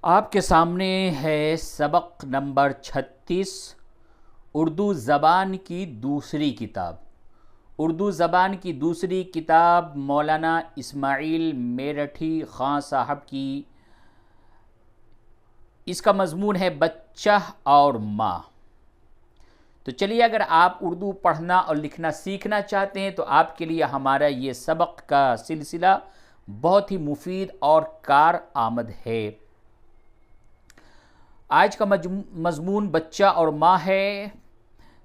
آپ کے سامنے ہے سبق نمبر 36 اردو زبان کی دوسری کتاب۔ اردو زبان کی دوسری کتاب مولانا اسماعیل میرٹھی خان صاحب کی۔ اس کا مضمون ہے بچہ اور ماں۔ تو چلیے، اگر آپ اردو پڑھنا اور لکھنا سیکھنا چاہتے ہیں تو آپ کے لیے ہمارا یہ سبق کا سلسلہ بہت ہی مفید اور کارآمد ہے۔ آج کا مضمون بچہ اور ماں ہے۔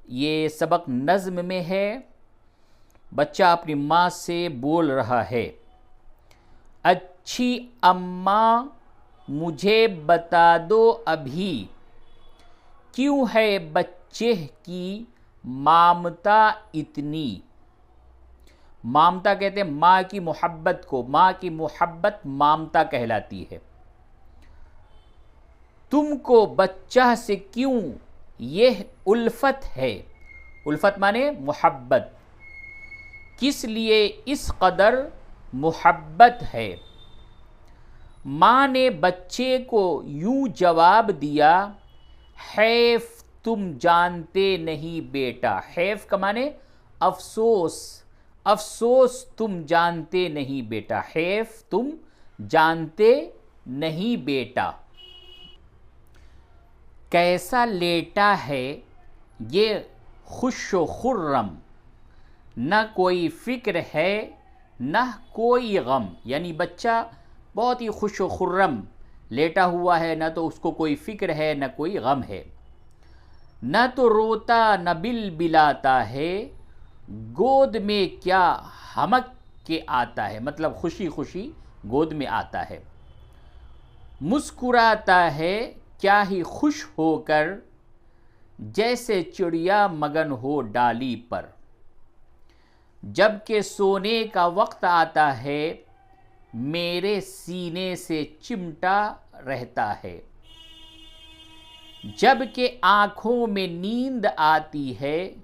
یہ سبق نظم میں ہے۔ بچہ اپنی ماں سے بول رہا ہے، اچھی اماں مجھے بتا دو ابھی، کیوں ہے بچے کی مامتا اتنی۔ مامتا کہتے ہیں ماں کی محبت کو، ماں کی محبت مامتا کہلاتی ہے۔ تم کو بچہ سے کیوں یہ الفت ہے، الفت مانے محبت، کس لیے اس قدر محبت ہے۔ ماں نے بچے کو یوں جواب دیا، حیف تم جانتے نہیں بیٹا۔ حیف کا مانے افسوس، افسوس تم جانتے نہیں بیٹا، حیف تم جانتے نہیں بیٹا۔ کیسا لیٹا ہے یہ خوش و خرم، نہ کوئی فکر ہے نہ کوئی غم۔ یعنی بچہ بہت ہی خوش و خرم لیٹا ہوا ہے، نہ تو اس کو کوئی فکر ہے نہ کوئی غم ہے۔ نہ تو روتا نہ بلبلاتا ہے، گود میں کیا ہمک کے آتا ہے، مطلب خوشی خوشی گود میں آتا ہے۔ مسکراتا ہے کیا ہی خوش ہو کر، جیسے چڑیا مگن ہو ڈالی پر۔ جب کہ سونے کا وقت آتا ہے، میرے سینے سے چمٹا رہتا ہے۔ جب کہ آنکھوں میں نیند آتی ہے،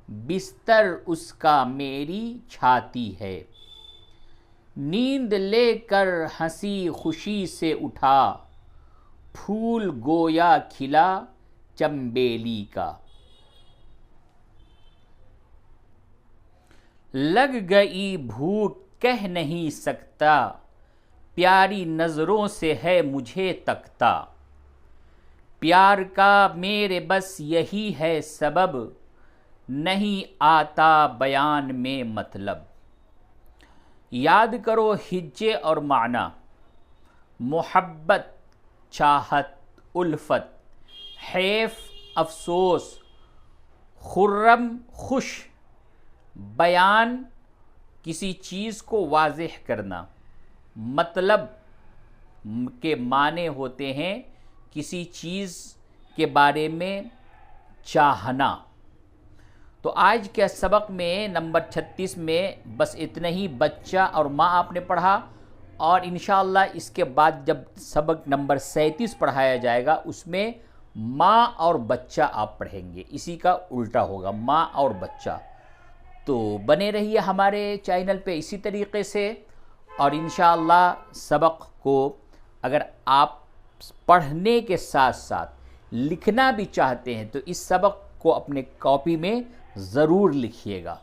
بستر اس کا میری چھاتی ہے۔ نیند لے کر ہنسی خوشی سے اٹھا، پھول گویا کھلا چنبیلی کا۔ لگ گئی بھوک کہہ نہیں سکتا، پیاری نظروں سے ہے مجھے تکتا۔ پیار کا میرے بس یہی ہے سبب، نہیں آتا بیان میں مطلب۔ یاد کرو ہجے اور معنی، محبت، چاہت، الفت، حیف، افسوس، خرم، خوش۔ بیان، کسی چیز کو واضح کرنا۔ مطلب کے معنی ہوتے ہیں کسی چیز کے بارے میں چاہنا۔ تو آج کے سبق میں نمبر 36 میں بس اتنا ہی، بچہ اور ماں آپ نے پڑھا، اور انشاءاللہ اس کے بعد جب سبق نمبر 37 پڑھایا جائے گا اس میں ماں اور بچہ آپ پڑھیں گے، اسی کا الٹا ہوگا، ماں اور بچہ۔ تو بنے رہیے ہمارے چینل پہ اسی طریقے سے، اور انشاءاللہ سبق کو اگر آپ پڑھنے کے ساتھ ساتھ لکھنا بھی چاہتے ہیں تو اس سبق کو اپنے کاپی میں ضرور لکھیے گا۔